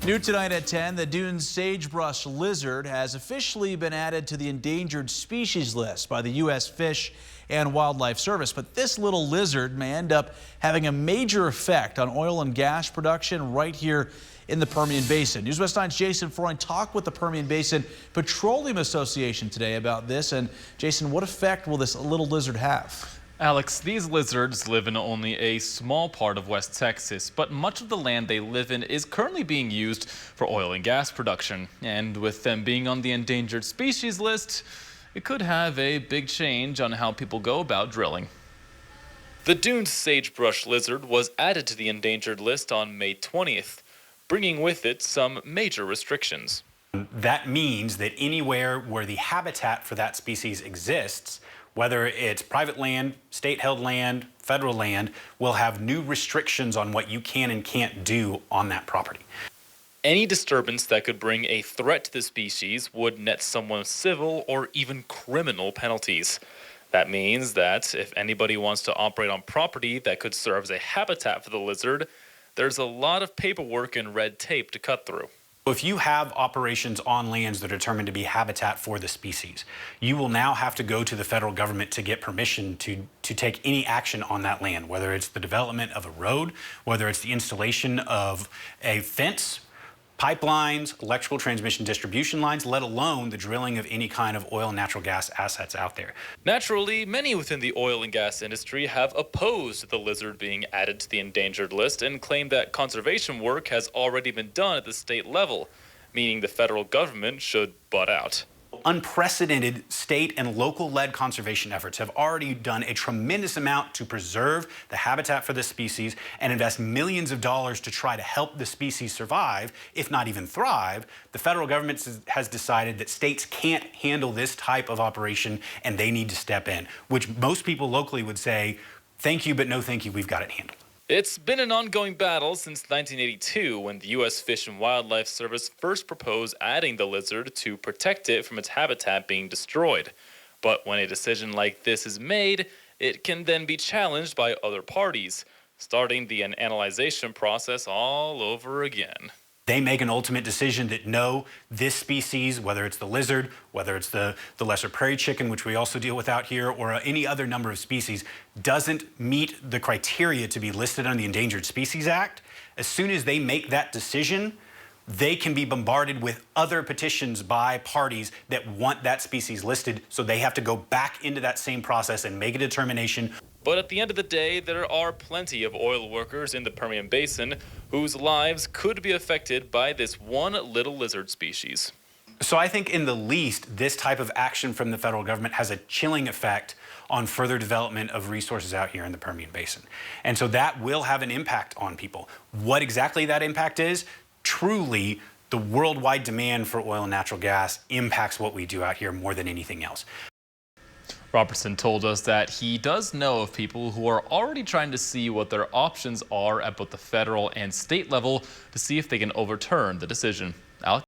New tonight at 10, the Dunes sagebrush lizard has officially been added to the endangered species list by the U.S. Fish and Wildlife Service. But this little lizard may end up having a major effect on oil and gas production right here in the Permian Basin. News West 9's Jason Freund talked with the Permian Basin Petroleum Association today about this. And Jason, what effect will this little lizard have? Alex, these lizards live in only a small part of West Texas, but much of the land they live in is currently being used for oil and gas production. And with them being on the endangered species list, it could have a big change on how people go about drilling. The Dunes sagebrush lizard was added to the endangered list on May 20th, bringing with it some major restrictions. That means that anywhere where the habitat for that species exists, whether it's private land, state-held land, federal land, will have new restrictions on what you can and can't do on that property. Any disturbance that could bring a threat to the species would net someone civil or even criminal penalties. That means that if anybody wants to operate on property that could serve as a habitat for the lizard, there's a lot of paperwork and red tape to cut through. If you have operations on lands that are determined to be habitat for the species, you will now have to go to the federal government to get permission to take any action on that land, whether it's the development of a road, whether it's the installation of a fence, pipelines, electrical transmission distribution lines, let alone the drilling of any kind of oil and natural gas assets out there. Naturally, many within the oil and gas industry have opposed the lizard being added to the endangered list and claim that conservation work has already been done at the state level, meaning the federal government should butt out. Unprecedented state and local-led conservation efforts have already done a tremendous amount to preserve the habitat for this species and invest millions of dollars to try to help the species survive, if not even thrive. The federal government has decided that states can't handle this type of operation and they need to step in, which most people locally would say, thank you, but no thank you, we've got it handled. It's been an ongoing battle since 1982 when the U.S. Fish and Wildlife Service first proposed adding the lizard to protect it from its habitat being destroyed. But when a decision like this is made, it can then be challenged by other parties, starting the analyzation process all over again. They make an ultimate decision that no, this species, whether it's the lizard, whether it's the lesser prairie chicken, which we also deal with out here, or any other number of species, doesn't meet the criteria to be listed on the Endangered Species Act. As soon as they make that decision, they can be bombarded with other petitions by parties that want that species listed, so they have to go back into that same process and make a determination. But at the end of the day, there are plenty of oil workers in the Permian Basin whose lives could be affected by this one little lizard species. So I think in the least, this type of action from the federal government has a chilling effect on further development of resources out here in the Permian Basin. And so that will have an impact on people. What exactly that impact is, truly, the worldwide demand for oil and natural gas impacts what we do out here more than anything else. Robertson told us that he does know of people who are already trying to see what their options are at both the federal and state level to see if they can overturn the decision. Alex?